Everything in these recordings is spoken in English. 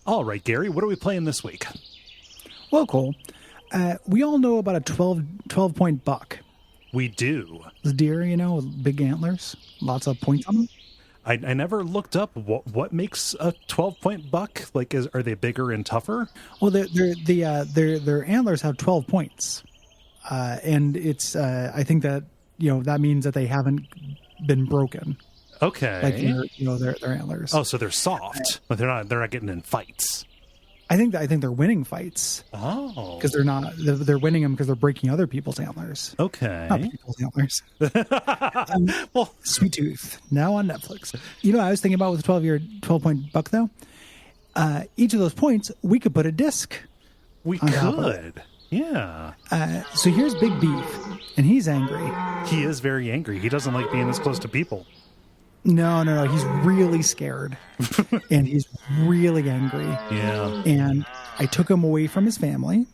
All right, Gary, what are we playing this week? Well, Cole, we all know about a 12-point buck. We do. This deer, with big antlers, lots of points on them. I never looked up what makes a 12-point buck. Like, are they bigger and tougher? Well, their antlers have 12 points, and it's I think that that means that they haven't been broken. Okay. Like their antlers. Oh, so they're soft, but they're not getting in fights. I think they're winning fights. Oh, because they're winning them because they're breaking other people's antlers. Okay. Not people's antlers. Well, Sweet Tooth now on Netflix. I was thinking about with a 12-point buck though. Each of those points we could put a disc. We could. Yeah. So here's Big Beef, and he's angry. He is very angry. He doesn't like being this close to people. No. He's really scared, and he's really angry. Yeah. And I took him away from his family.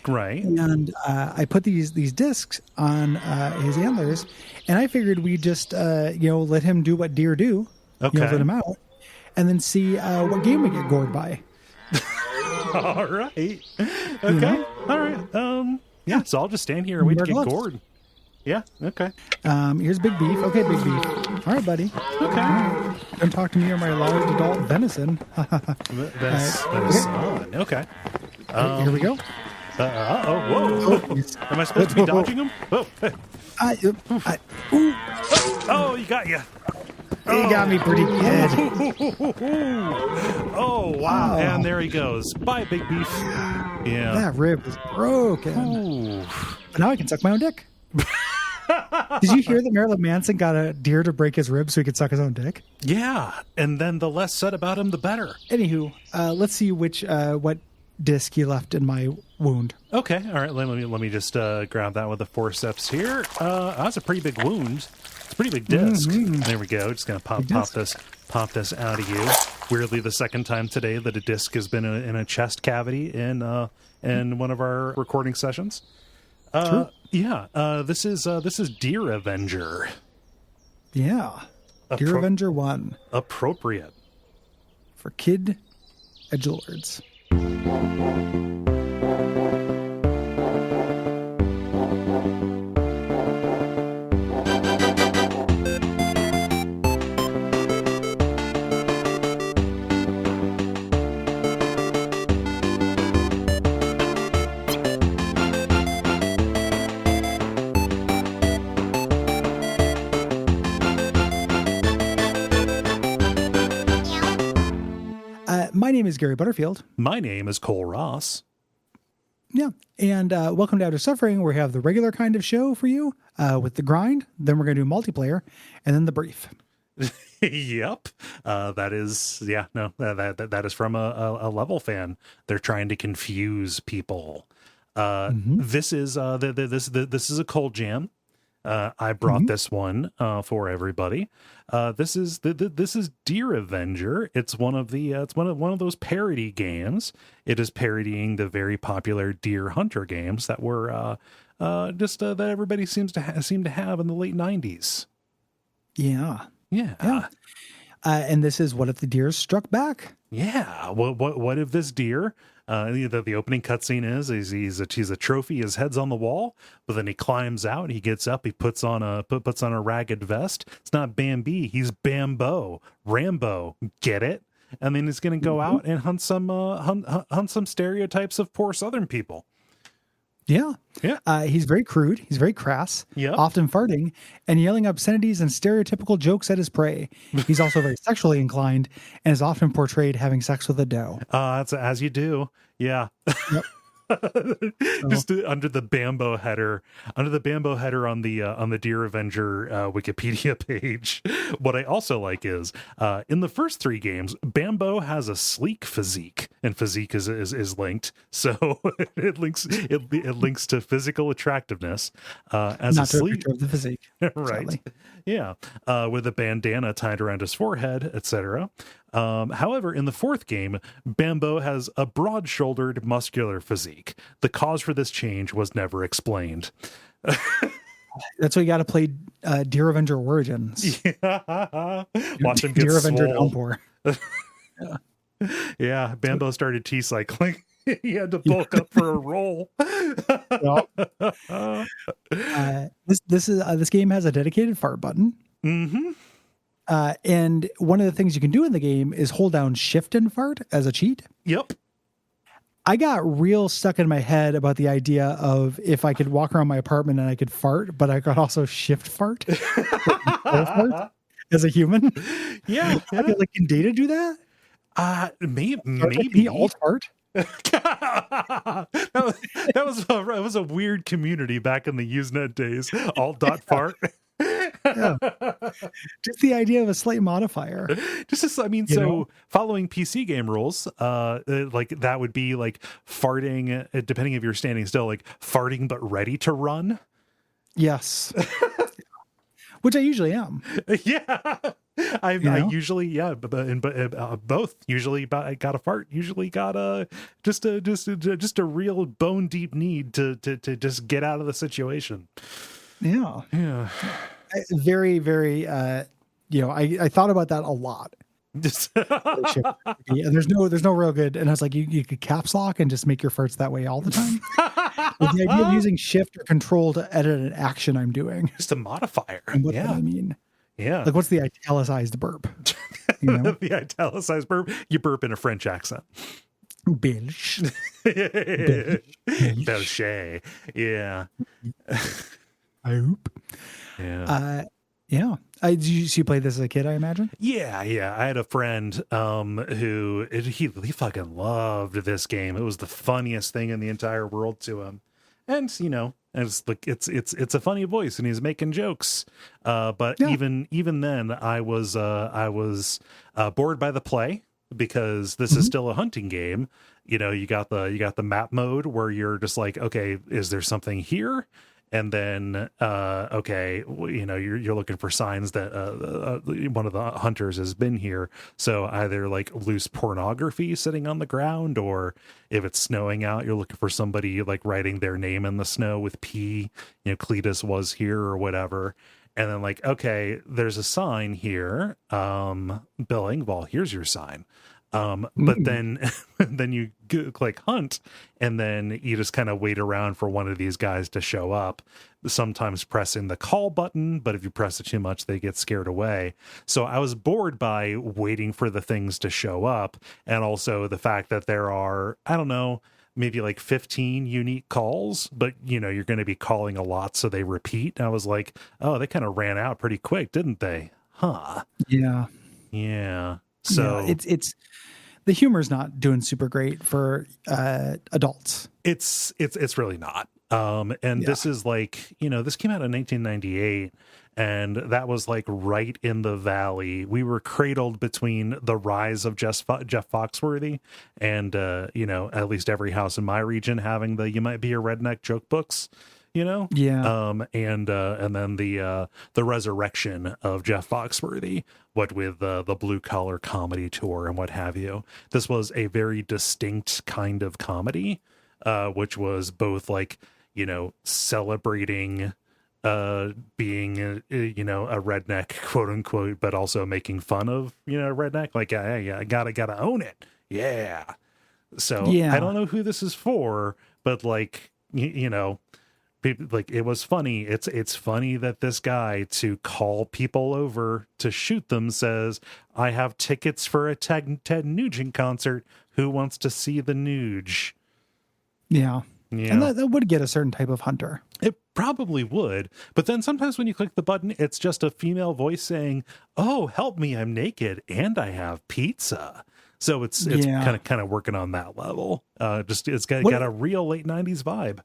Right. And I put these discs on his antlers, and I figured we'd just let him do what deer do. Okay. Let him out, and then see what game we get gored by. All right. Okay. All right. Yeah. So I'll just stand here and wait to get gored. Yeah. Okay. Here's Big Beef. Okay, Big Beef. All right, buddy. Okay. Right. Don't talk to me or my large adult venison. That's on. Okay. Here we go. Whoa. Am I supposed to be dodging him? Whoa. Oh, you got you. He got me pretty good. Oh, wow. And there he goes. Bye, Big Beef. Yeah. That rib was broken. Ooh. But now I can suck my own dick. Did you hear that Marilyn Manson got a deer to break his ribs so he could suck his own dick? Yeah. And then the less said about him, the better. Anywho, let's see what disc he left in my wound. Okay. All right. Let me just grab that with the forceps here. That's a pretty big wound. It's a pretty big disc. Mm-hmm. There we go. Just gonna pop this out of you. Weirdly, the second time today that a disc has been in a chest cavity in one of our recording sessions. True. Yeah. This is Deer Avenger. Yeah. Deer Avenger 1. Appropriate for kid edgelords. My name is Gary Butterfield. My name is Cole Ross. Yeah. And welcome to Outer Suffering, where we have the regular kind of show for you with the grind. Then we're going to do multiplayer and then the brief. Yep. That is from a level fan. They're trying to confuse people. This is this is a cold jam. I brought this one for everybody. This is Deer Avenger. It's one of those parody games. It is parodying the very popular Deer Hunter games that were that everybody seemed to have in the late 90s. Yeah. Yeah. And this is What If the Deer Struck Back? Yeah. What if this deer? The opening cutscene is he's a trophy. His head's on the wall, but then he climbs out. He gets up. He puts on a ragged vest. It's not Bambi. He's Bambo. Rambo. Get it? And then he's going to go out and hunt some stereotypes of poor Southern people. Yeah. Yeah. He's very crude. He's very crass. Yep. Often farting and yelling obscenities and stereotypical jokes at his prey. He's also very sexually inclined and is often portrayed having sex with a doe. That's as you do. Yeah. Yep. Just under the Bambo header on the Deer Avenger Wikipedia page. What I also like is in the first three games, Bambo has a sleek physique, and physique is linked, so it links to physical attractiveness as not a to sleek a picture of the physique, right. Sadly. Yeah, with a bandana tied around his forehead, etc. However, in the fourth game, Bambo has a broad-shouldered, muscular physique. The cause for this change was never explained. That's why you got to play Deer Avenger Origins. Yeah. Watch him get Deer Avenger swole. Downpour. Yeah. Yeah, Bambo started T-cycling. He had to bulk up for a roll. Well, this game has a dedicated fart button. Mm-hmm. And one of the things you can do in the game is hold down shift and fart as a cheat. Yep. I got real stuck in my head about the idea of if I could walk around my apartment and I could fart, but I could also shift fart, fart as a human. Yeah. I feel like, can Data do that? Maybe alt fart. that was a weird community back in the Usenet days. Alt.fart. Yeah. Just the idea of a slight modifier. Following PC game rules, like that would be like farting, depending if you're standing still, like farting but ready to run. Yes. Which I usually am. Yeah. I usually, but both usually I got a fart, usually got just a real bone deep need to just get out of the situation. Yeah. Yeah. Very, very, I thought about that a lot. Yeah, there's no real good. And I was like, you could caps lock and just make your farts that way all the time. With the idea of using shift or control to edit an action I'm doing. Just a modifier. And what I mean. Yeah. Like, what's the italicized burp? You know? The italicized burp. You burp in a French accent. Belch. Belche. Yeah. I hope. Yeah. Yeah. Did you play this as a kid, I imagine? Yeah. I had a friend who he fucking loved this game. It was the funniest thing in the entire world to him. And it's like it's a funny voice and he's making jokes. But yeah. even then I was bored by the play because this is still a hunting game. You got the map mode where you're just like, okay, is there something here? And then, you're looking for signs that one of the hunters has been here. So either like loose pornography sitting on the ground, or if it's snowing out, you're looking for somebody like writing their name in the snow with P, Cletus was here or whatever. And then like, okay, there's a sign here, Bill Engvall, here's your sign. But then you click hunt, and then you just kind of wait around for one of these guys to show up, sometimes pressing the call button, but if you press it too much, they get scared away. So I was bored by waiting for the things to show up, and also the fact that there are, I don't know, maybe like 15 unique calls, but you're going to be calling a lot, so they repeat. And I was like, oh, they kind of ran out pretty quick, didn't they? Huh. Yeah. So yeah, it's the humor's not doing super great for adults. It's really not. This is like, this came out in 1998, and that was like right in the valley. We were cradled between the rise of Jeff Foxworthy and at least every house in my region having the You Might Be a Redneck joke books. And then the resurrection of Jeff Foxworthy, what with the blue collar comedy tour and what have you. This was a very distinct kind of comedy, which was both like, celebrating being a redneck, quote unquote, but also making fun of redneck. Like, I gotta own it. Yeah. So I don't know who this is for, but like like it was funny. It's funny that this guy, to call people over to shoot them, says, I have tickets for a Ted Nugent concert. Who wants to see the Nuge? Yeah. And that would get a certain type of hunter. It probably would. But then sometimes when you click the button, it's just a female voice saying, oh, help me, I'm naked and I have pizza. So it's kind of working on that level. It's got a real late 90s vibe.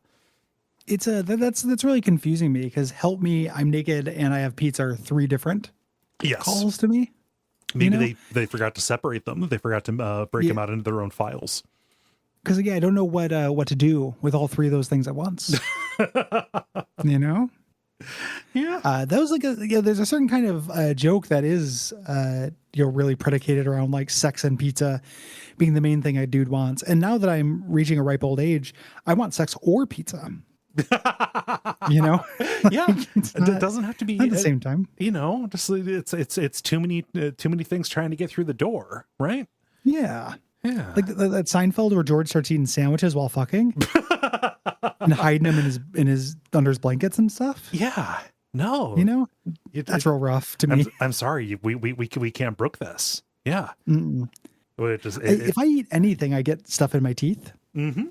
It's that's really confusing me, because help me, I'm naked and I have pizza are three different calls to me. Maybe they forgot to separate them. They forgot to break them out into their own files. Because again, I don't know what to do with all three of those things at once. Yeah. That was like there's a certain kind of joke that is really predicated around like sex and pizza being the main thing a dude wants. And now that I'm reaching a ripe old age, I want sex or pizza. It doesn't have to be at the same time. Just it's too many things trying to get through the door, right? Yeah. Yeah. Like that Seinfeld where George starts eating sandwiches while fucking and hiding them in his under his blankets and stuff. Yeah. No. You know, that's real rough to me. I'm sorry. We can't brook this. Yeah. Mm-mm. If I eat anything, I get stuff in my teeth. Mm-hmm.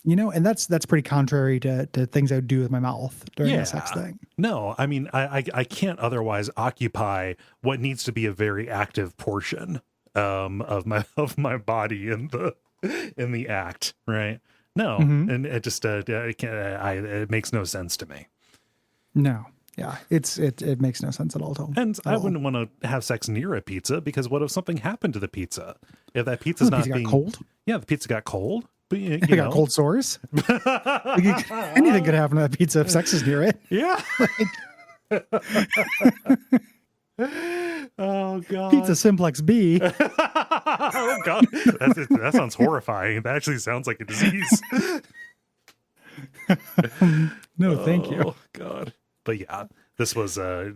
You know, and that's pretty contrary to things I would do with my mouth during the sex thing. No, I mean, I can't otherwise occupy what needs to be a very active portion of my body in the act, right? No, and it just it makes no sense to me. No, yeah, it makes no sense at all. I wouldn't want to have sex near a pizza because what if something happened to the pizza? If that pizza's not being cold, yeah, the pizza got cold. But you got cold sores. Anything could happen to that pizza if sex is near it. Yeah. Oh god. Pizza Simplex B. Oh god. That sounds horrifying. That actually sounds like a disease. No, thank you. Oh god. But yeah, this was I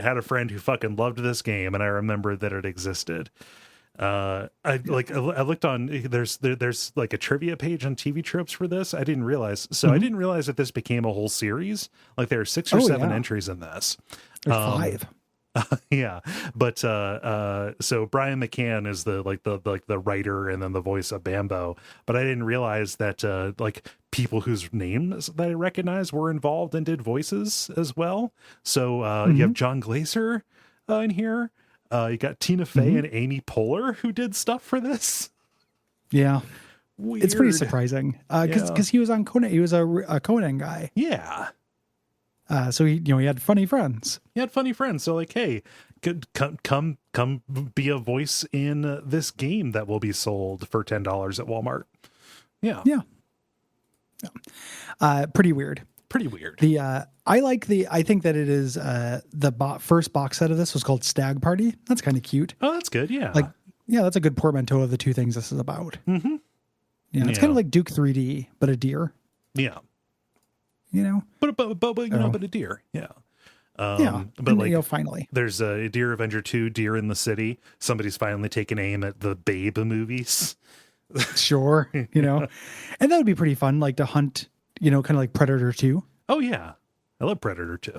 had a friend who fucking loved this game, and I remembered that it existed. I looked on there's like a trivia page on TV Tropes for this. I didn't realize. So I didn't realize that this became a whole series. Like there are 6 or 7 entries in this. There's 5. Yeah, but so Brian McCann is the writer and then the voice of Bambo. But I didn't realize that like people whose names that I recognize were involved and did voices as well. So you have John Glaser in here. You got Tina Fey and Amy Poehler who did stuff for this. Yeah, weird. It's pretty surprising because he was on Conan. He was a Conan guy. Yeah. So he had funny friends. He had funny friends. So like, hey, come be a voice in this game that will be sold for $10 at Walmart. Yeah. Yeah. Pretty weird. Pretty weird. I think that it is the first box set of this was called Stag Party. That's kind of cute. Oh, that's good. Yeah. That's a good portmanteau of the two things this is about. Mm-hmm. Yeah. It's kind of like Duke 3D, but a deer. Yeah. You know, but a deer. Yeah. But like, finally there's a Deer Avenger 2, Deer in the City. Somebody's finally taken aim at the Babe movies. Sure. And that would be pretty fun. Like to hunt, kind of like Predator 2. Oh yeah. I love Predator 2.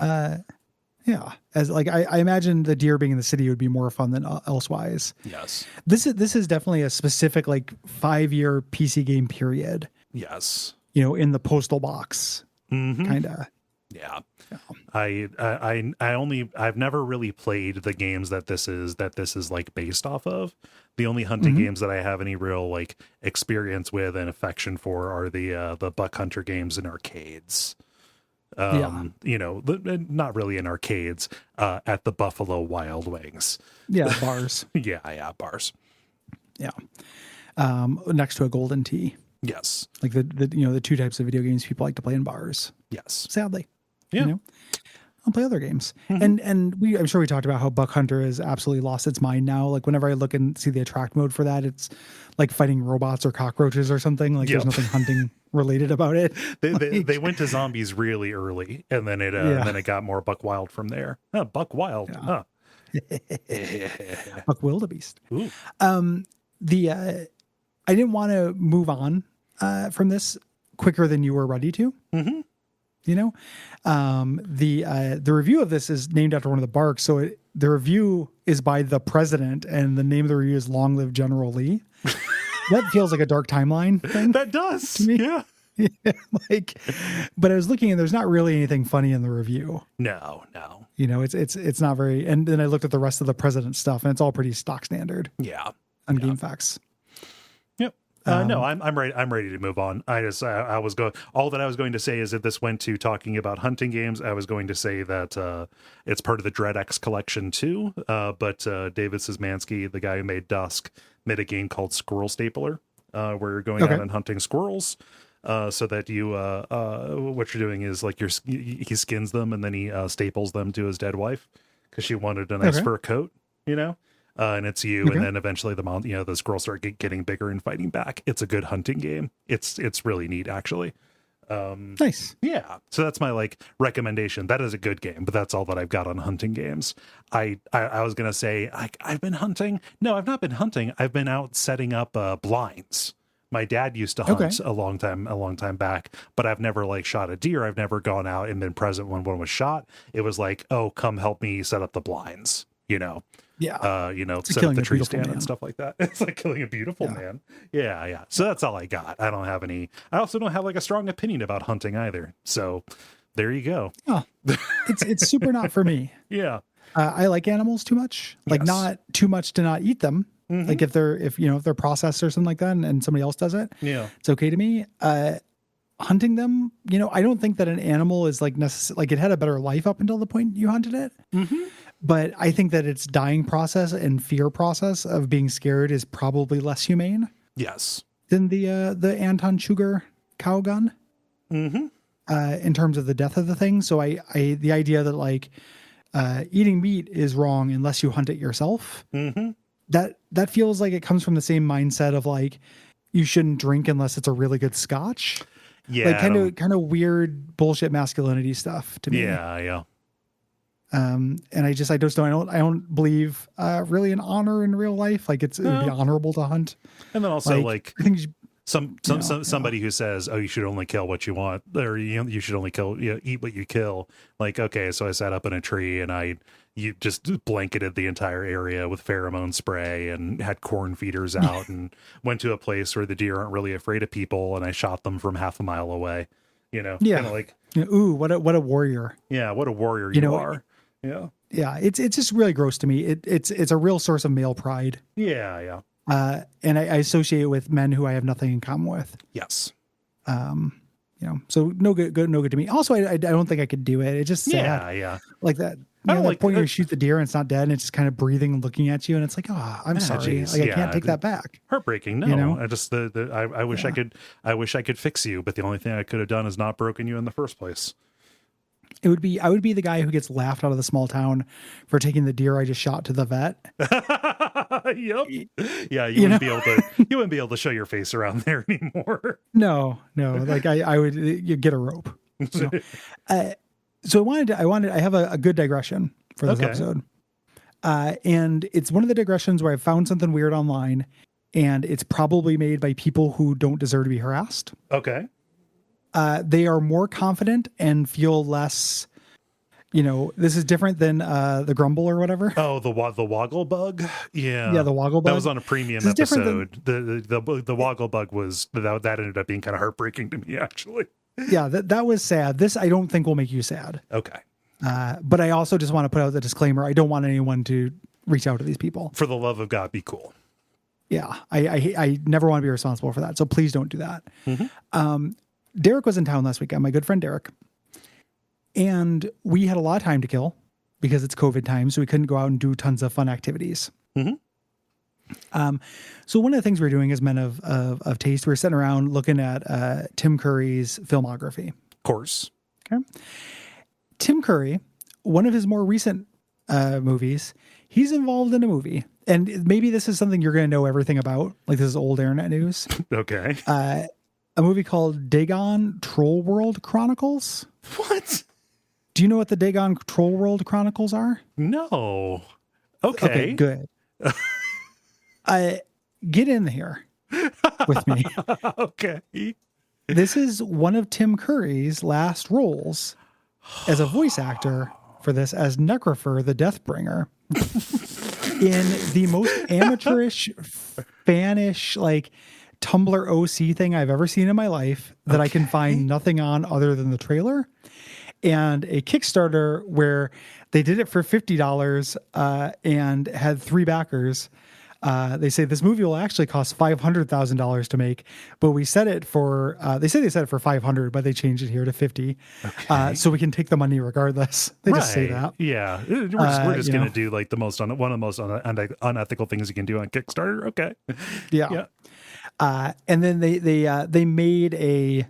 Yeah. As like, I imagine the deer being in the city would be more fun than elsewise. Yes. This is definitely a specific, like 5-year PC game period. Yes. In the postal box. Kind of. Yeah. I've never really played the games that this is like based off of. The only hunting games that I have any real like experience with and affection for are the Buck Hunter games in arcades. Not really in arcades, at the Buffalo Wild Wings. Yeah, bars. yeah, bars. Yeah. Next to a Golden Tee. Yes. Like the two types of video games people like to play in bars. Yes. Sadly. Yeah. I'll play other games. And I'm sure we talked about how Buck Hunter has absolutely lost its mind now. Like whenever I look and see the attract mode for that, it's like fighting robots or cockroaches or something. Like there's nothing hunting related about it. They went to zombies really early, and then it got more Buck Wild from there. Buck Wild. Yeah. Buck Wildebeest. Ooh. I didn't want to move on from this quicker than you were ready to. Mm-hmm. The review of this is named after one of the barks. So the review is by the president, and the name of the review is Long Live General Lee. That feels like a dark timeline thing. That does. To me. Yeah. But I was looking and there's not really anything funny in the review. No. It's not very, and then I looked at the rest of the president stuff and it's all pretty stock standard. Yeah. On GameFAQs. Yep. No, I'm ready. I'm ready to move on. I was going. All that I was going to say is if this went to talking about hunting games, I was going to say that it's part of the Dread X collection too. But David Szymanski, the guy who made Dusk, made a game called Squirrel Stapler, where you're going out and hunting squirrels. So that you, what you're doing is like he skins them and then he staples them to his dead wife because she wanted a nice fur coat, and it's you. And then eventually the squirrels start getting bigger and fighting back. It's a good hunting game. It's really neat actually. Nice. Yeah, so that's my like recommendation. That is a good game, but that's all that I've got on hunting games. I was gonna say I've been hunting. No, I've not been hunting. I've been out setting up blinds. My dad used to hunt a long time back, but I've never like shot a deer. I've never gone out and been present when one was shot. It was like, oh, come help me set up the blinds. Yeah. Set up the tree stand and stuff like that. It's like killing a beautiful man. Yeah. So that's all I got. I don't have any. I also don't have like a strong opinion about hunting either. So there you go. Oh, it's super not for me. Yeah. I like animals too much. Like not too much to not eat them. Mm-hmm. Like if they're processed or something like that, and somebody else does it, it's okay to me. Hunting them, I don't think that an animal is like necessarily like it had a better life up until the point you hunted it. Mm-hmm. But I think that its dying process and fear process of being scared is probably less humane. Yes. Than the Anton Chigurh cow gun. Mm-hmm. In terms of the death of the thing. So the idea that like eating meat is wrong unless you hunt it yourself. Mm-hmm. That feels like it comes from the same mindset of like you shouldn't drink unless it's a really good scotch. Yeah. Like kind of weird bullshit masculinity stuff to me. Yeah. And I don't believe really in honor in real life. Like it would be honorable to hunt. And then also like I think somebody who says, oh, you should only kill what you want, or you should only eat what you kill. Like, okay, so I sat up in a tree and you just blanketed the entire area with pheromone spray and had corn feeders out and went to a place where the deer aren't really afraid of people, and I shot them from half a mile away. Kind of like, ooh, what a warrior. Yeah, what a warrior you are. Yeah, it's just really gross to me. It's a real source of male pride. Yeah. And I associate it with men who I have nothing in common with. Yes. So no good to me. Also, I don't think I could do it. It's just sad. Yeah. Like that. That point where you shoot the deer and it's not dead and it's just kind of breathing and looking at you and it's like, I'm sorry. Geez. Like I can't take that back. Heartbreaking. No, I just I wish I wish I could fix you, but the only thing I could have done is not broken you in the first place. I would be the guy who gets laughed out of the small town for taking the deer I just shot to the vet. Yep. Yeah, you wouldn't be able to show your face around there anymore. No. Like I would you get a rope. So I have a good digression for this episode. And it's one of the digressions where I found something weird online, and it's probably made by people who don't deserve to be harassed. Okay. They are more confident and feel less, this is different than the grumble or whatever. Oh, the woggle bug. Yeah. Yeah. The woggle bug. That was on a premium episode. The woggle bug was that ended up being kind of heartbreaking to me, actually. Yeah. That was sad. This, I don't think will make you sad. Okay. But I also just want to put out the disclaimer. I don't want anyone to reach out to these people. For the love of God, be cool. Yeah. I never want to be responsible for that. So please don't do that. Mm-hmm. Derek was in town last weekend, my good friend Derek. And we had a lot of time to kill because it's COVID time, so we couldn't go out and do tons of fun activities. Mm-hmm. So one of the things we were doing as men of taste, we were sitting around looking at Tim Curry's filmography. Of course. Okay. Tim Curry, one of his more recent movies, he's involved in a movie. And maybe this is something you're going to know everything about. Like this is old internet news. Okay. A movie called Dagon Troll World Chronicles. What? Do you know what the Dagon Troll World Chronicles are? No. Okay, good. Get in here with me. Okay. This is one of Tim Curry's last roles as a voice actor for this as Necrofer, the Deathbringer, in the most amateurish, fanish, like Tumblr OC thing I've ever seen in my life that I can find nothing on other than the trailer, and a Kickstarter where they did it for $50 and had 3 backers. They say this movie will actually cost $500,000 to make, but we set it for, they say they set it for 500, but they changed it here to 50. So we can take the money regardless. They just say that. Yeah. We're just going to do like one of the most unethical things you can do on Kickstarter. Okay. Yeah. And then they made a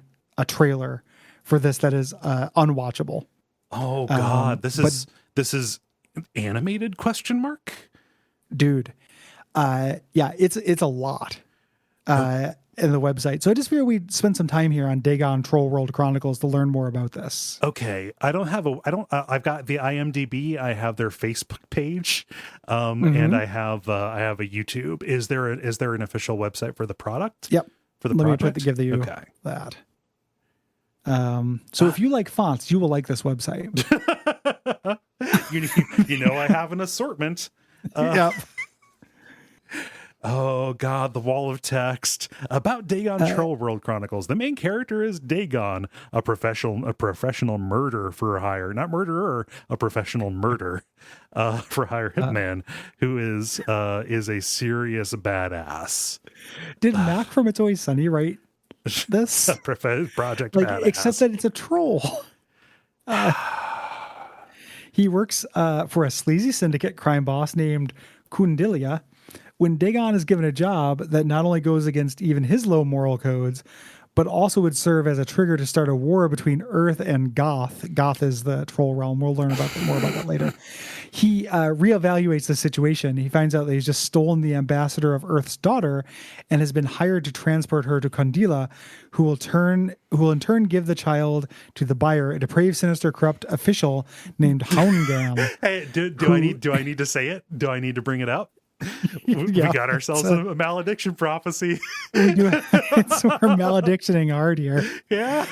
trailer for this that is unwatchable. Oh God. This is animated ? Dude. Yeah, it's a lot. in the website. So I just figured we'd spend some time here on Dagon Troll World Chronicles to learn more about this. Okay. I've got the IMDb. I have their Facebook page, Mm-hmm. and I have a YouTube. Is there an official website for the product? Yep. For the Let project? me give you that. So if you like fonts, you will like this website. you know, I have an assortment. Yep. Oh God, the wall of text about Dagon Troll World Chronicles. The main character is Dagon, a professional murder for hire, not murderer, a professional murder for hire hitman who is a serious badass. Did Mac from It's Always Sunny write this? Project like, badass. except that it's a troll. He works for a sleazy syndicate crime boss named Kundilia. When Dagon is given a job that not only goes against even his low moral codes, but also would serve as a trigger to start a war between Earth and Goth. Goth is the troll realm. We'll learn more about that later. He reevaluates the situation. He finds out that he's just stolen the ambassador of Earth's daughter and has been hired to transport her to Kondila, who will in turn give the child to the buyer, a depraved, sinister, corrupt official named Houngam. Hey, do I need to say it? Do I need to bring it up? We got ourselves a malediction prophecy. We do. So we're maledictioning hard here. Yeah.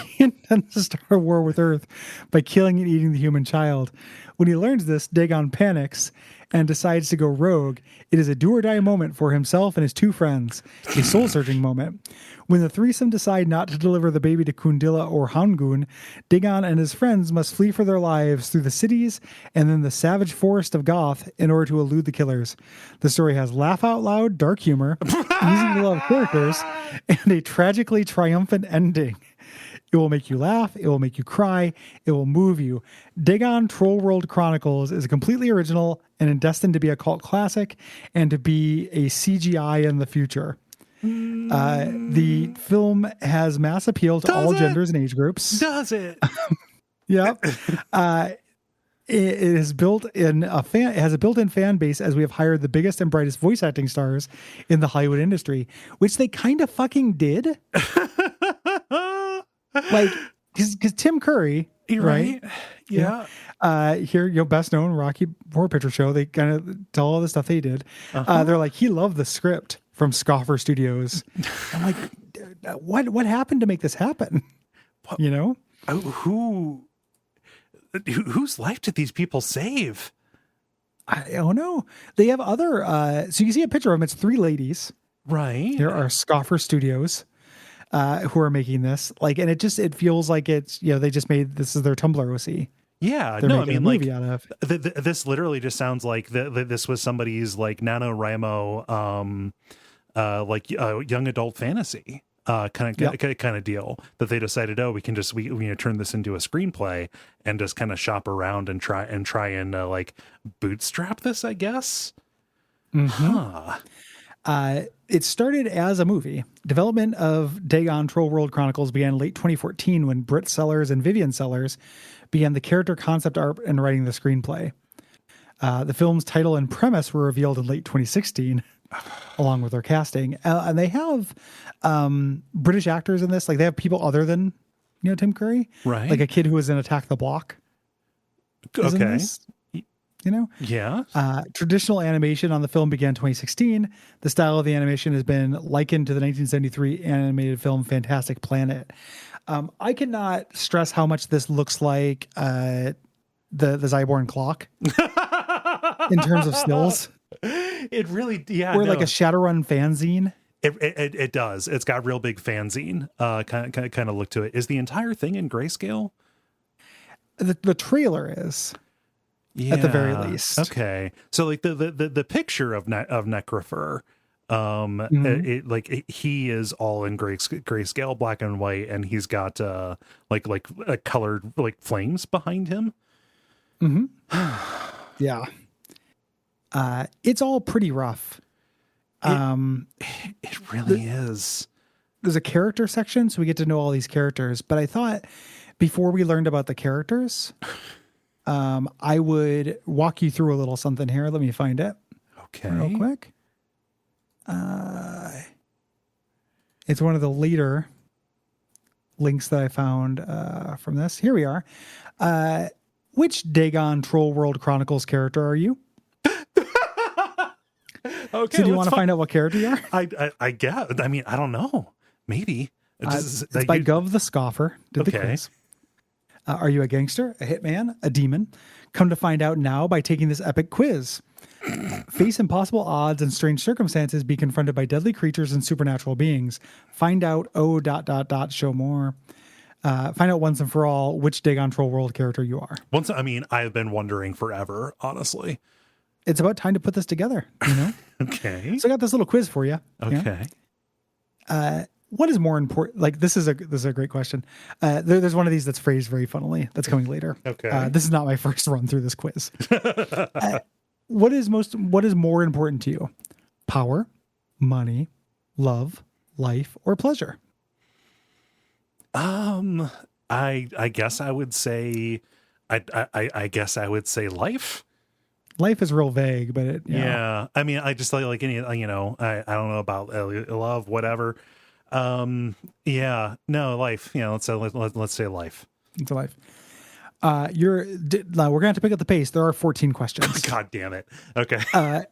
He intends to start a war with Earth by killing and eating the human child. When he learns this, Dagon panics and decides to go rogue. It is a do or die moment for himself and his two friends, a soul-searching moment. When the threesome decide not to deliver the baby to Kundila or Hangun, Dagon and his friends must flee for their lives through the cities and then the savage forest of Goth in order to elude the killers. The story has laugh-out-loud, dark humor, easy-to-love characters, and a tragically triumphant ending. It will make you laugh. It will make you cry. It will move you. Dagon Troll World Chronicles is completely original and destined to be a cult classic and to be a CGI in the future. The film has mass appeal to all genders and age groups. Does it? Yep. It is it has a built-in fan base, as we have hired the biggest and brightest voice acting stars in the Hollywood industry, which they kind of fucking did. Like, because Tim Curry, right? Yeah. Here, best known Rocky Horror Picture Show. They kind of tell all the stuff they did. They're like, he loved the script from Scoffer Studios. I'm like, what happened to make this happen? What? You know, whose life did these people save? I don't know. They have other. So you can see a picture of them. It's three ladies. Right. There are Scoffer Studios. Who are making this, like, and it feels like it's, they just made, this is their Tumblr OC. Yeah, They're no, I making mean, a movie out of. This literally just sounds like this was somebody's like NaNoWriMo, young adult fantasy kind of deal that they decided, we can just turn this into a screenplay and just kind of shop around and try and like bootstrap this, I guess. Mm-hmm. It started as a movie. Development of Dagon Troll World Chronicles began in late 2014 when Britt Sellers and Vivian Sellers began the character concept art and writing the screenplay. The film's title and premise were revealed in late 2016, along with their casting. And they have British actors in this. Like, they have people other than Tim Curry, right? Like a kid who was in Attack the Block. Okay. Yeah. Traditional animation on the film began in 2016. The style of the animation has been likened to the 1973 animated film Fantastic Planet. I cannot stress how much this looks like the Zyborn clock in terms of stills. It really, or like a Shadowrun fanzine. It does. It's got real big fanzine kind of look to it. Is the entire thing in grayscale? The trailer is. Yeah, at the very least. Okay. So like the picture of Necrofer, he is all in grayscale, black and white, and he's got like a colored like flames behind him. Mm-hmm. Yeah. It's all pretty rough. It really is. There's a character section, so we get to know all these characters. But I thought before we learned about the characters, I would walk you through a little something here. Let me find it. Okay. Real quick. It's one of the later links that I found from this. Here we are. Which Dagon Troll World Chronicles character are you? Okay. So do you want to find out what character you are? I guess. I mean, I don't know. Maybe. It's by Gov the Scoffer. Did the quiz. Are you a gangster, a hitman, a demon? Come to find out now by taking this epic quiz. Face impossible odds and strange circumstances. Be confronted by deadly creatures and supernatural beings. Find out. Show more. Find out once and for all which Dagon Troll World character you are. I've been wondering forever, honestly. It's about time to put this together, you know? Okay. So I got this little quiz for you. Okay. What is more important? Like, this is a great question. There's one of these that's phrased very funnily. That's coming later. Okay. This is not my first run through this quiz. What is more important to you? Power, money, love, life, or pleasure? I guess I would say, I guess I would say life. Life is real vague, but yeah. I mean, I just like any, I don't know about love, whatever. Yeah, no, life. Yeah, let's say life. It's a life. We're gonna have to pick up the pace. There are 14 questions. God damn it. Okay.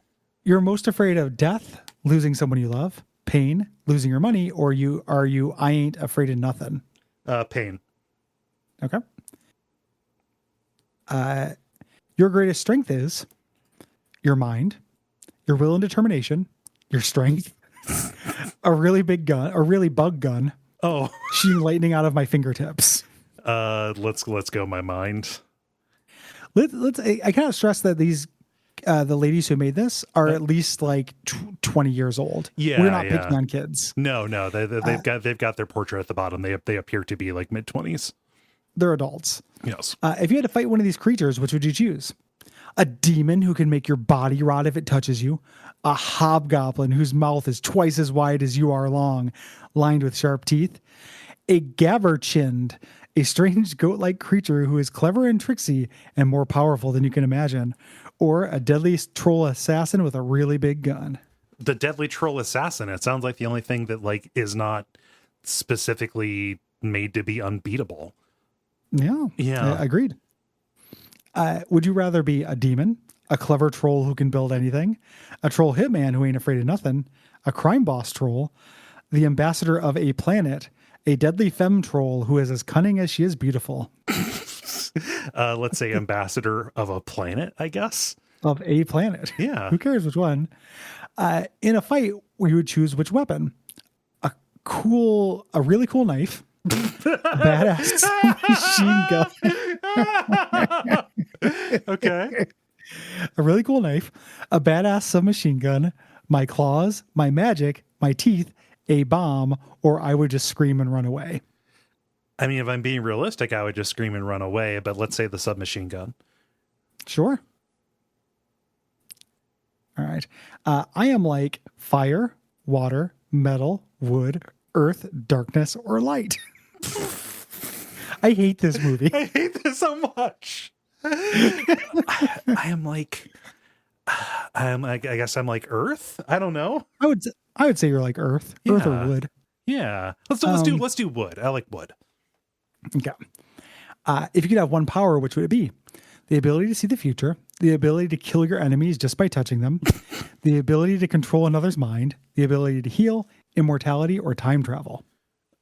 You're most afraid of death, losing someone you love, pain, losing your money, or I ain't afraid of nothing. Pain. Okay. Your greatest strength is your mind, your will and determination, your strength, a really big gun, a really bug gun. Oh, shooting lightning out of my fingertips. Let's go my mind. I cannot stress that these the ladies who made this are at least like 20 years old. Yeah, we're not picking on kids. No, they've got their portrait at the bottom. They appear to be like mid-20s. They're adults. Yes. If you had to fight one of these creatures, which would you choose? A demon who can make your body rot if it touches you. A hobgoblin whose mouth is twice as wide as you are long, lined with sharp teeth. A gabberchind, a strange goat-like creature who is clever and tricksy and more powerful than you can imagine. Or a deadly troll assassin with a really big gun. The deadly troll assassin. It sounds like the only thing that like is not specifically made to be unbeatable. Yeah. Agreed. Would you rather be a demon, a clever troll who can build anything, a troll hitman who ain't afraid of nothing, a crime boss troll, the ambassador of a planet, a deadly femme troll who is as cunning as she is beautiful? Let's say ambassador of a planet, I guess. Of a planet. Yeah. Who cares which one? In a fight, we would choose which weapon. A really cool knife. A badass machine gun. Okay. A really cool knife, a badass submachine gun, my claws, my magic, my teeth, a bomb, or I would just scream and run away. I mean, if I'm being realistic, I would just scream and run away, but let's say the submachine gun. Sure. All right. I am like fire, water, metal, wood, earth, darkness, or light. I hate this movie. I hate this so much. I guess I'm like earth. I don't know. I would say you're like earth, yeah. Earth or wood. Yeah. Let's do wood. I like wood. Okay. If you could have one power, which would it be? The ability to see the future, the ability to kill your enemies just by touching them, the ability to control another's mind, the ability to heal, immortality, or time travel.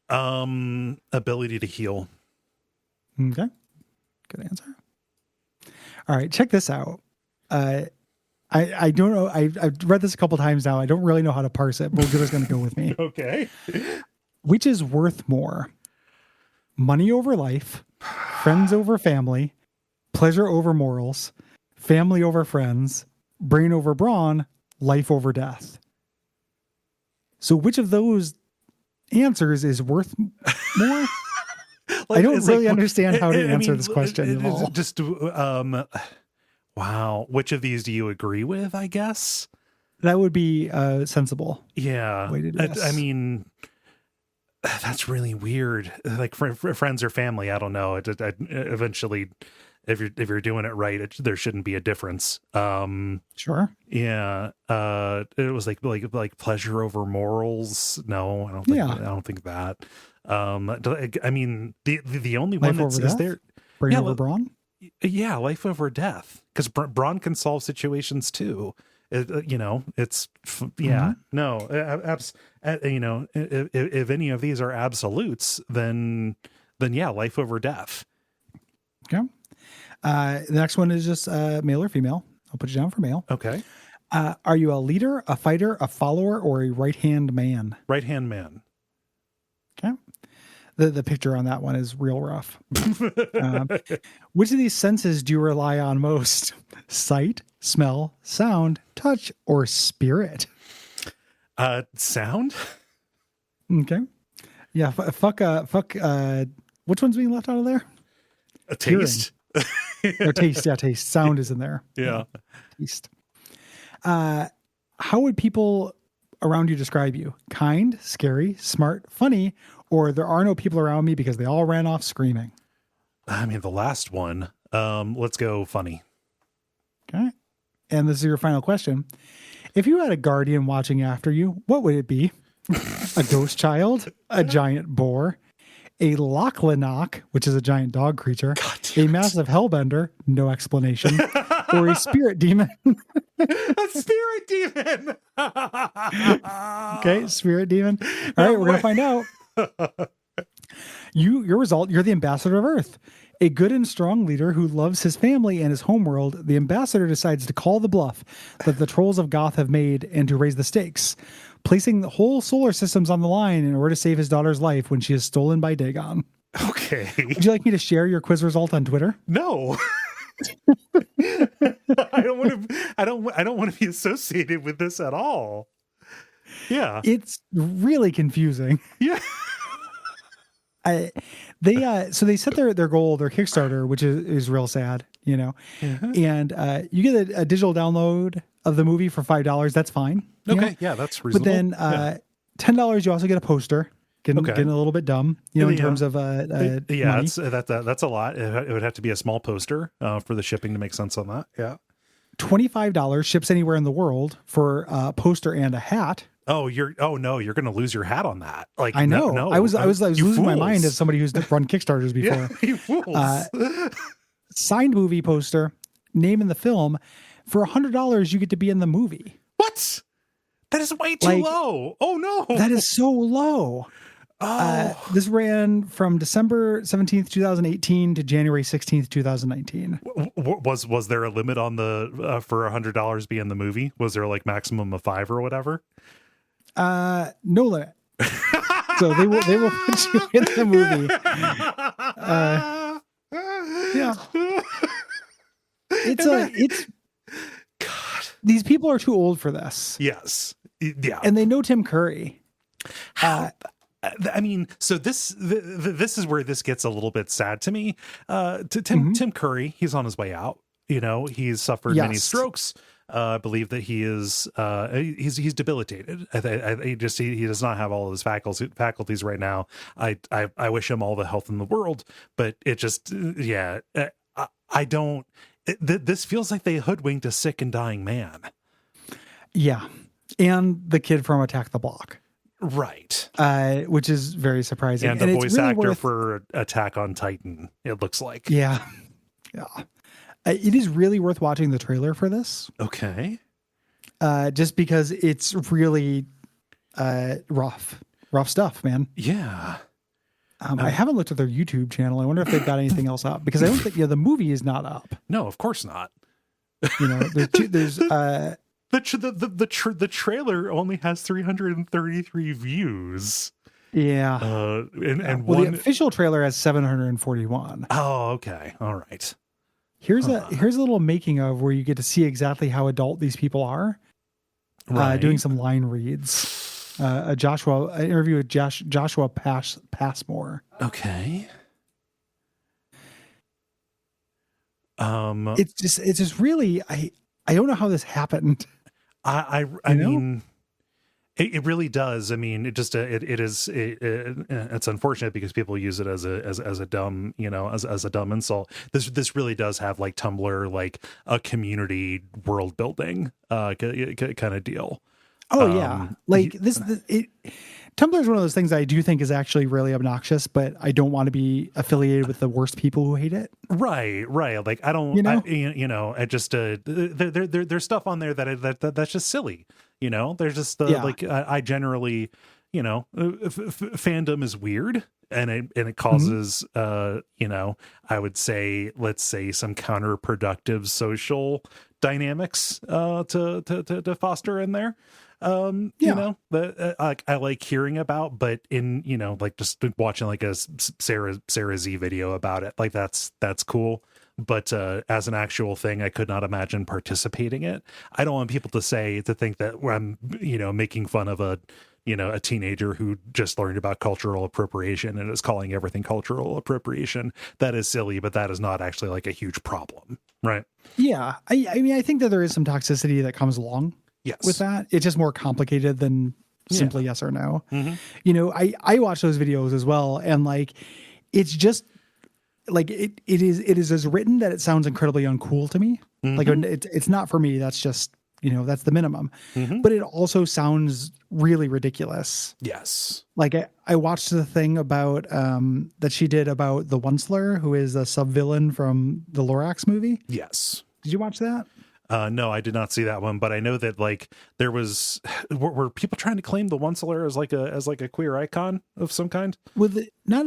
Ability to heal. Okay. Good answer. All right, check this out. I don't know. I've read this a couple times now. I don't really know how to parse it, but we're just going to go with me. Okay. Which is worth more? Money over life, friends over family, pleasure over morals, family over friends, brain over brawn, life over death. So which of those answers is worth more? I don't really understand how to answer this question at all. Just, wow. Which of these do you agree with, I guess? That would be sensible. Yeah. Way to do this. I mean, that's really weird. Like friends or family, I don't know. Eventually, if you're doing it right, there shouldn't be a difference. Sure. Yeah. It was like pleasure over morals. No, I don't think that. I mean, the only Life one that's over is death? there. Brain Yeah, over brawn? yeah, life over death, because Braun can solve situations too. It's yeah, no, if any of these are absolutes, then yeah, life over death. Okay. The next one is just male or female. I'll put you down for male. Okay. Are you a leader, a fighter, a follower, or a right-hand man? Right-hand man. Okay. The picture on that one is real rough. Which of these senses do you rely on most? Sight, smell, sound, touch, or spirit? Sound. Okay. Yeah. Fuck. Which one's being left out of there? A taste. Or taste. Yeah, taste. Sound is in there. Yeah. Taste. How would people around you describe you? Kind, scary, smart, funny, or there are no people around me because they all ran off screaming? I mean, the last one. Let's go funny. Okay. And this is your final question. If you had a guardian watching after you, what would it be? A ghost child, a giant boar, a Lochlanach, which is a giant dog creature, a massive hellbender, no explanation, or a spirit demon. A spirit demon. Okay, spirit demon. All right, we're gonna find out. Your result, you're the ambassador of Earth. A good and strong leader who loves his family and his homeworld, the ambassador decides to call the bluff that the trolls of Goth have made and to raise the stakes, placing the whole solar systems on the line in order to save his daughter's life when she is stolen by Dagon. Okay. Would you like me to share your quiz result on Twitter? No. I don't want to be associated with this at all. Yeah. It's really confusing. Yeah. So they set their goal, their Kickstarter, which is real sad, you know. And you get a digital download of the movie for $5. That's fine. Okay, yeah, that's reasonable. But then $10, you also get a poster. Getting a little bit dumb, you know, in terms of money. that's a lot. It would have to be a small poster for the shipping to make sense on that. Yeah. $25 ships anywhere in the world for a poster and a hat. Oh, you're going to lose your hat on that. Like, I know. No, I was losing fools. my mind as somebody who's run Kickstarters before. Yeah, you fools. Signed movie poster, name in the film. For $100, you get to be in the movie. What? That is way too low. Oh no, that is so low. This ran from December 17th, 2018 to January 16th, 2019. Was there a limit on the for $100 be in the movie? Was there like maximum of 5 or whatever? No limit. So they will put you in the movie. Yeah. It's God. These people are too old for this. Yes. Yeah. And they know Tim Curry. I mean, so this is where this gets a little bit sad to me. Tim Curry, he's on his way out. You know, he's suffered many strokes. I believe that he is he's debilitated. He does not have all of his faculties right now. I wish him all the health in the world, but it just I don't. This feels like they hoodwinked a sick and dying man. Yeah, and the kid from Attack the Block. Right. Which is very surprising. And the voice actor for Attack on Titan, it looks like. Yeah. Yeah. It is really worth watching the trailer for this. Okay. Just because it's really rough stuff, man. Yeah. I haven't looked at their YouTube channel. I wonder if they've got anything else up, because I don't think the movie is not up. No, of course not. You know, there's the trailer only has 333 views. Yeah. The official trailer has 741. Oh, okay. All right. Here's a little making of where you get to see exactly how adult these people are. Right. Doing some line reads. An interview with Joshua Passmore. Okay. It's just really, I don't know how this happened. I mean, It really does. I mean, it's unfortunate because people use it as a dumb, as a dumb insult. This really does have like Tumblr, like a community world building kind of deal. Oh yeah, like Tumblr is one of those things I do think is actually really obnoxious, but I don't want to be affiliated with the worst people who hate it. Right. Like I don't, I just there's stuff on there that's just silly. There's just like I generally, fandom is weird, and it causes I would say, let's say, some counterproductive social dynamics to foster in there. That I like hearing about, but in like just watching like a Sarah Z video about it, like that's cool. But as an actual thing, I could not imagine participating in it. I don't want people to think that I'm making fun of a teenager who just learned about cultural appropriation and is calling everything cultural appropriation. That is silly, but that is not actually like a huge problem, right? Yeah, I mean, I think that there is some toxicity that comes along with that. It's just more complicated than simply yes or no. Mm-hmm. I watch those videos as well, and like it's just like it is as written that it sounds incredibly uncool to me. Mm-hmm. Like it's not for me. That's just that's the minimum. Mm-hmm. But it also sounds really ridiculous. Yes. Like I watched the thing about that she did about the Onceler, who is a sub-villain from the Lorax movie. Yes. Did you watch that? No, I did not see that one, but I know that like there were people trying to claim the Onceler as like a queer icon of some kind. With not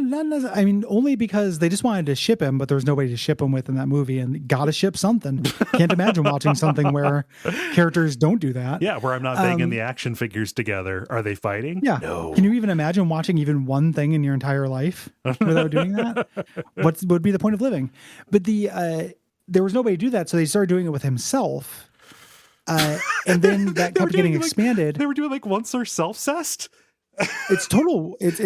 I mean, only because they just wanted to ship him, but there was nobody to ship him with in that movie, and gotta ship something. Can't imagine watching something where characters don't do that. Yeah, where I'm not banging the action figures together. Are they fighting? Yeah. No. Can you even imagine watching even one thing in your entire life without doing that? What would be the point of living? But there was nobody to do that, so they started doing it with himself. And then that kept getting expanded. They were doing like Onceler self-cest? It's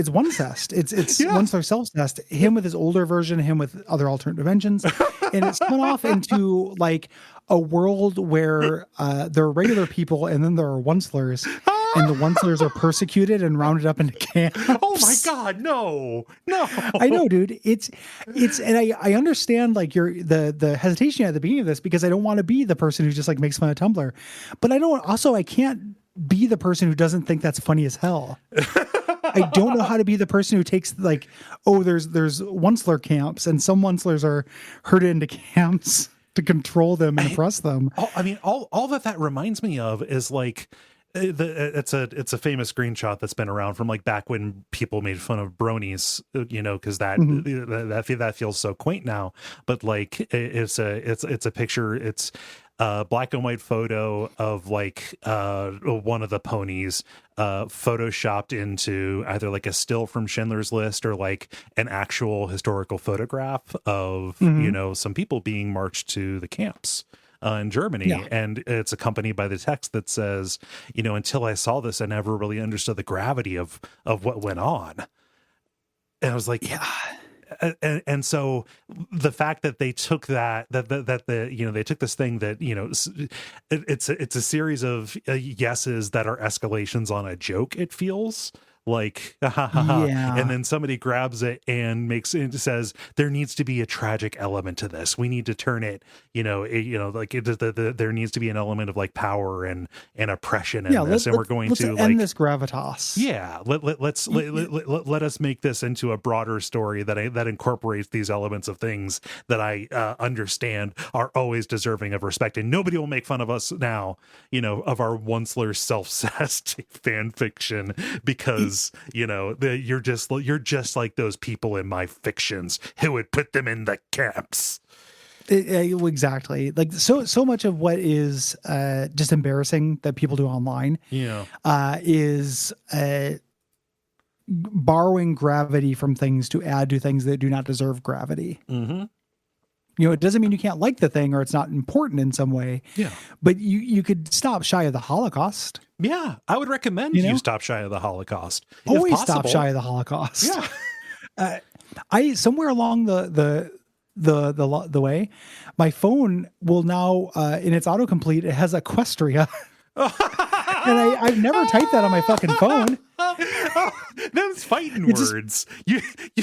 one cest. It's Onceler self-cest. Him with his older version, him with other alternate dimensions. And it's spun off into like a world where there are regular people and then there are Oncelers. And the Oncelers are persecuted and rounded up into camps. Oh my God, no. I know, dude. It's and I understand like the hesitation at the beginning of this, because I don't want to be the person who just like makes fun of Tumblr. But I can't be the person who doesn't think that's funny as hell. I don't know how to be the person who takes like, oh, there's Onceler camps and some Oncelers are herded into camps to control them and oppress them. All that reminds me of is like, it's a famous screenshot that's been around from like back when people made fun of bronies, because that feels so quaint now. But like it's a picture. It's a black and white photo of like one of the ponies photoshopped into either like a still from Schindler's List or like an actual historical photograph of some people being marched to the camps in Germany. Yeah. And it's accompanied by the text that says, until I saw this, I never really understood the gravity of what went on. And I was like, yeah. And so the fact that they took they took this thing that, it's a series of yeses that are escalations on a joke. It feels like, yeah. And then somebody grabs it and says there needs to be a tragic element to this. We need to turn it, there needs to be an element of like power and oppression in this, and we're going to end this gravitas. Yeah, let us make this into a broader story that incorporates these elements of things that I understand are always deserving of respect, and nobody will make fun of us now, of our Onceler self-cessed fan fiction because you're just like those people in my fictions who would put them in the camps. Exactly. Like so much of what is just embarrassing that people do online is borrowing gravity from things to add to things that do not deserve gravity. Mm-hmm. It doesn't mean you can't like the thing or it's not important in some way. Yeah. But you could stop shy of the Holocaust. Yeah. I would recommend you stop shy of the Holocaust. Always stop shy of the Holocaust. Yeah. I somewhere along the way, my phone will now in its autocomplete, it has Equestria. And I've never typed that on my fucking phone. Those fighting words.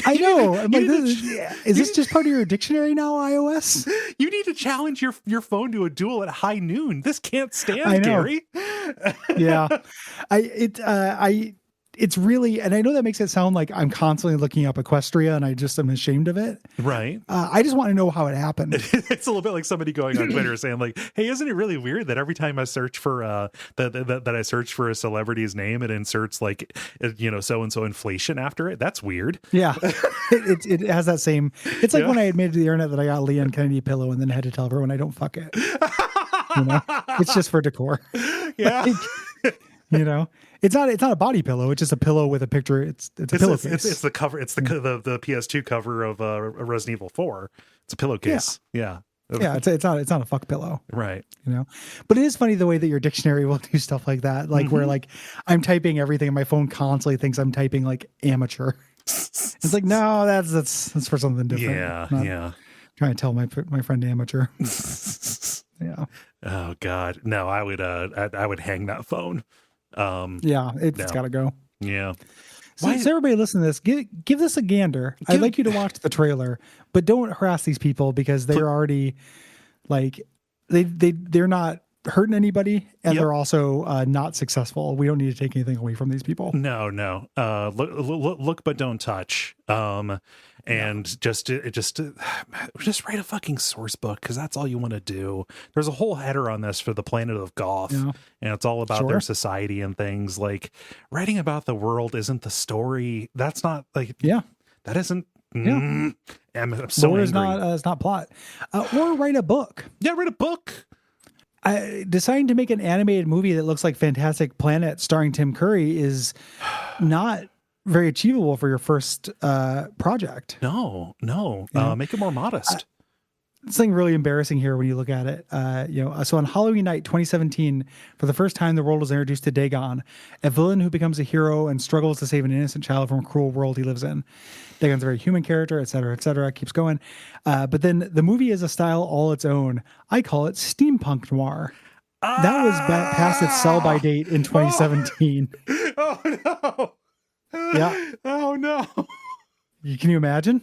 I know. I'm like, is this just part of your dictionary now, iOS? You need to challenge your phone to a duel at high noon. This can't stand, Gary. Yeah. It's really, and I know that makes it sound like I'm constantly looking up Equestria and I just am ashamed of it. Right. I just want to know how it happened. It's a little bit like somebody going on Twitter saying like, hey, isn't it really weird that every time I search for that I search for a celebrity's name, it inserts like, so-and-so inflation after it? That's weird. Yeah. It has that same, it's like when I admitted to the internet that I got Leon Kennedy pillow and then had to tell everyone I don't fuck it. It's just for decor. Yeah. It's not a body pillow. It's just a pillow with a picture. It's a pillowcase. It's the cover. It's the PS2 cover of Resident Evil 4. It's a pillowcase. Yeah. Yeah. It's not a fuck pillow. Right. But it is funny the way that your dictionary will do stuff like that. Like where like I'm typing everything and my phone constantly thinks I'm typing like amateur. It's like, no, that's for something different. Yeah. Trying to tell my friend amateur. Yeah. Oh God. No, I would hang that phone. It's got to go. Yeah. So everybody listen to this, give this a gander. I'd like you to watch the trailer, but don't harass these people because they're already like they're not hurting anybody and they're also not successful. We don't need to take anything away from these people. No. Look but don't touch. And just write a fucking source book because that's all you want to do. There's a whole header on this for the Planet of Goth, and it's all about their society and things. Like writing about the world isn't the story. That's not like that isn't. I'm so angry. It's not plot. Or write a book. Yeah, write a book. Deciding to make an animated movie that looks like Fantastic Planet starring Tim Curry is not very achievable for your first project. No. Make it more modest. Something really embarrassing here when you look at it. So on Halloween night 2017, for the first time, the world was introduced to Dagon, a villain who becomes a hero and struggles to save an innocent child from a cruel world he lives in. Dagon's a very human character, et cetera, keeps going. But then the movie is a style all its own. I call it steampunk noir. That was past its sell-by date in 2017. Oh no. Yeah. Oh no. Can you imagine?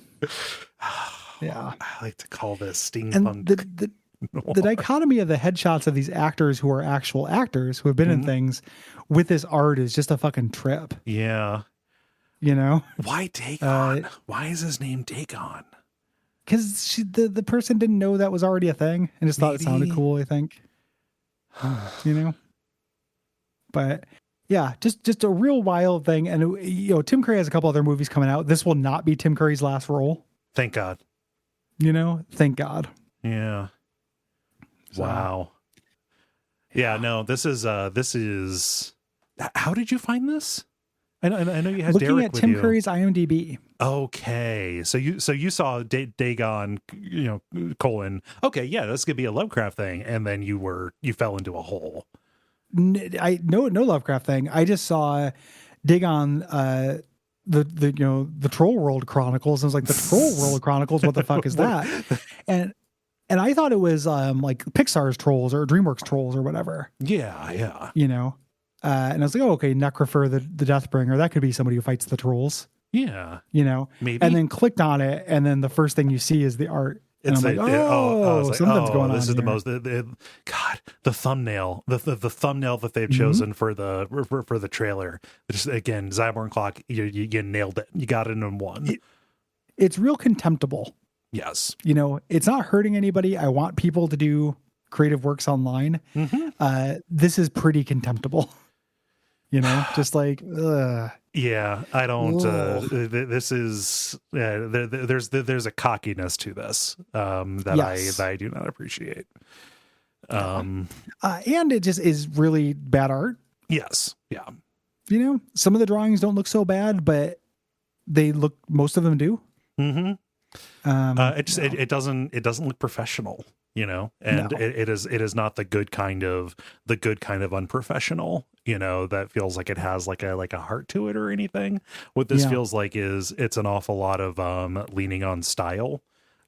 Yeah. I like to call this steampunk. And the dichotomy of the headshots of these actors who are actual actors who have been in things with this art is just a fucking trip. Yeah. Why Dagon? Why is his name Dagon? Because the person didn't know that was already a thing and just thought it sounded cool, I think. But yeah, just a real wild thing. And Tim Curry has a couple other movies coming out. This will not be Tim Curry's last role. Thank God. Thank God. Yeah. So. Wow. Yeah, no, this is how did you find this? I know you had looking Derek at with Tim you. Curry's IMDb. Okay, so you saw Dagon, colon. Okay, yeah, this could be a Lovecraft thing, and then you fell into a hole. No Lovecraft thing. I just saw Dagon, the Troll World Chronicles. I was like, the Troll World Chronicles. What the fuck is that? And I thought it was like Pixar's Trolls or DreamWorks Trolls or whatever. Yeah. And I was like, oh, okay, Necrofer, the Deathbringer. That could be somebody who fights the trolls. Yeah. Maybe. And then clicked on it, and then the first thing you see is the art. And I'm like, something's going on. This is here. the most. God, the thumbnail, the thumbnail that they've chosen for the trailer. Just again, Zyborn Clock. You nailed it. You got it in one. It's real contemptible. Yes. It's not hurting anybody. I want people to do creative works online. This is pretty contemptible. Just like, ugh. Yeah, I don't. This is there's a cockiness to this that I do not appreciate. And it just is really bad art. Yes. Yeah. Some of the drawings don't look so bad, but most of them do. Mm-hmm. It doesn't look professional. And no. it is not the good kind of unprofessional, that feels like it has like a heart to it or anything. What this feels like is it's an awful lot of leaning on style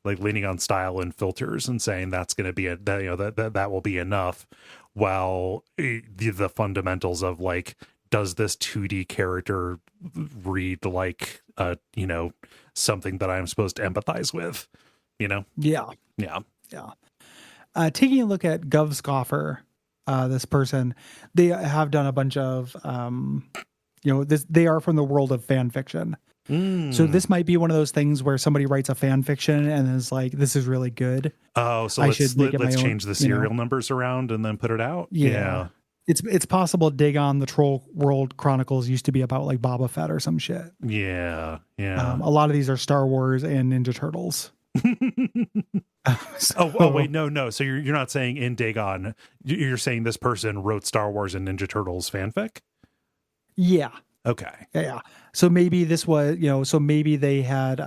and filters and saying that's going to be that will be enough, while the fundamentals of like, does this 2D character read like something that I'm supposed to empathize with? Yeah. Taking a look at Gov Scoffer, this person, they have done a bunch of they are from the world of fan fiction. So this might be one of those things where somebody writes a fan fiction and is like, this is really good. Oh, so let's change the serial numbers around and then put it out. Yeah. It's possible Dagon the Troll World Chronicles used to be about like Boba Fett or some shit. Yeah. A lot of these are Star Wars and Ninja Turtles. Wait, no. So you're not saying in Dagon, you're saying this person wrote Star Wars and Ninja Turtles fanfic? Yeah. Okay. Yeah. So maybe this was, so maybe they had,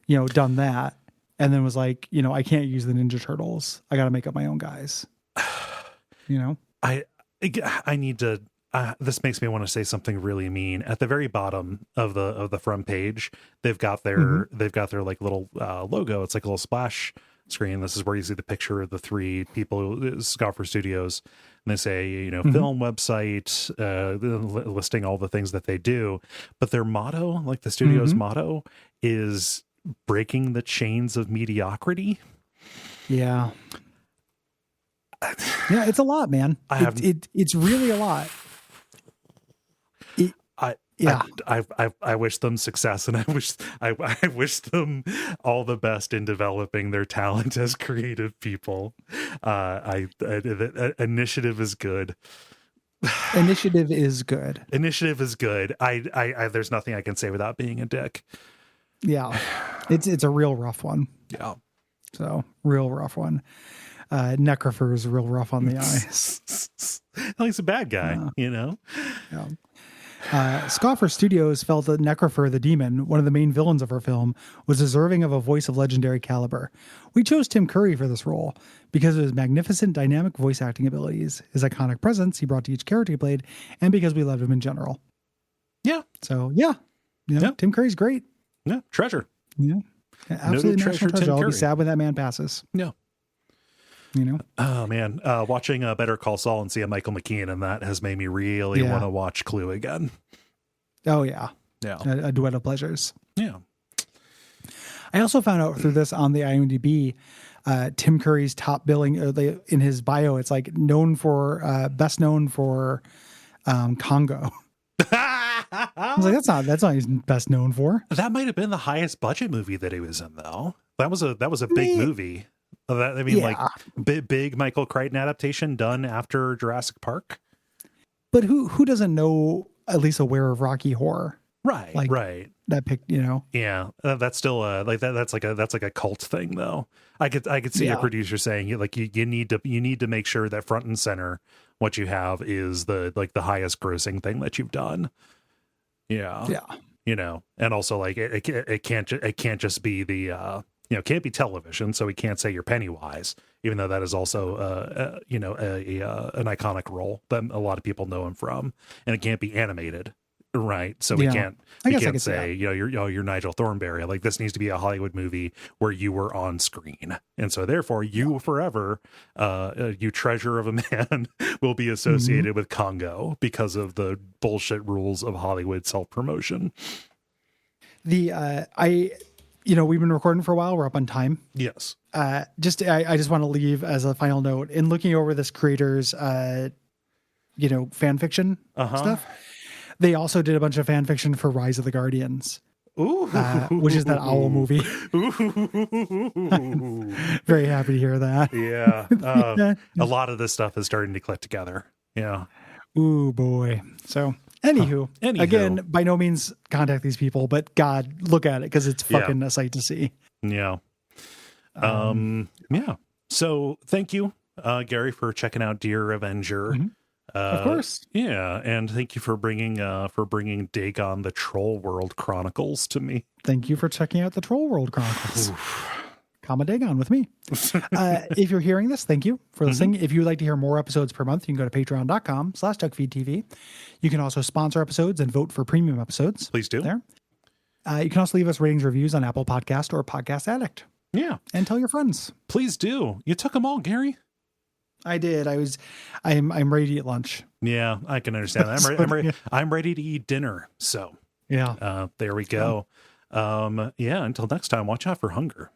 done that and then was like, I can't use the Ninja Turtles. I got to make up my own guys. I need to, this makes me want to say something really mean. At the very bottom of the front page, they've got their like little logo. It's like a little splash screen. This is where you see the picture of the three people, Scoffer Studios. And they say, film website, listing all the things that they do. But their motto, like the studio's motto, is breaking the chains of mediocrity. Yeah. Yeah, it's a lot, man. It's really a lot. I wish them success, and I wish them all the best in developing their talent as creative people. Initiative is good. Initiative is good. Initiative is good. I there's nothing I can say without being a dick. Yeah, it's a real rough one. Yeah, so real rough one. Necrofer is real rough on the eyes. Well, he's a bad guy, Yeah. Scoffer Studios felt that Necrofer the Demon, one of the main villains of our film, was deserving of a voice of legendary caliber. We chose Tim Curry for this role because of his magnificent dynamic voice acting abilities, his iconic presence he brought to each character he played, and because we loved him in general. Yeah. So, Tim Curry's great. Yeah, treasure. Yeah. Absolutely national treasure. I'll be sad when that man passes. Yeah. Oh man, watching Better Call Saul and seeing Michael McKean, and that has made me really want to watch Clue again. Oh yeah, a duet of pleasures. Yeah. I also found out through this on the IMDb, Tim Curry's top billing in his bio. It's like best known for Congo. I was like, that's not he's best known for. That might have been the highest budget movie that he was in, though. That was a big movie. Like big Michael Crichton adaptation done after Jurassic Park. But who doesn't know, at least aware of Rocky Horror? Right. Like, right. That pick, Yeah. That's still that's like a cult thing though. I could see a producer saying like you need to make sure that front and center what you have is the highest grossing thing that you've done. Yeah. Yeah. And also like it can't just be the can't be television, so we can't say you're Pennywise, even though that is also, an iconic role that a lot of people know him from, and it can't be animated, right? So we can't say, you're Nigel Thornberry. Like this needs to be a Hollywood movie where you were on screen, and so therefore you forever, you treasure of a man, will be associated with Congo because of the bullshit rules of Hollywood self promotion. We've been recording for a while. We're up on time. Yes. I just want to leave as a final note in looking over this creator's, fan fiction stuff. They also did a bunch of fan fiction for Rise of the Guardians, which is that owl movie. Very happy to hear that. Yeah. A lot of this stuff is starting to click together. Yeah. Ooh, boy. So Anywho, again, by no means contact these people, but God, look at it because it's fucking a sight to see. Yeah. Yeah. So thank you, Gary, for checking out Dear Avenger. Of course. Yeah, and thank you for bringing Dagon the Troll World Chronicles to me. Thank you for checking out the Troll World Chronicles. Comma Dagon with me. If you're hearing this, thank you for listening. If you'd like to hear more episodes per month, you can go to patreon.com/Duckfeed.tv. You can also sponsor episodes and vote for premium episodes. Please do. There. You can also leave us ratings, reviews on Apple Podcast or Podcast Addict. Yeah. And tell your friends. Please do. You took them all, Gary. I did. I'm ready to eat lunch. Yeah, I can understand that. I'm ready to eat dinner. So yeah, there we go. Yeah, until next time, watch out for hunger.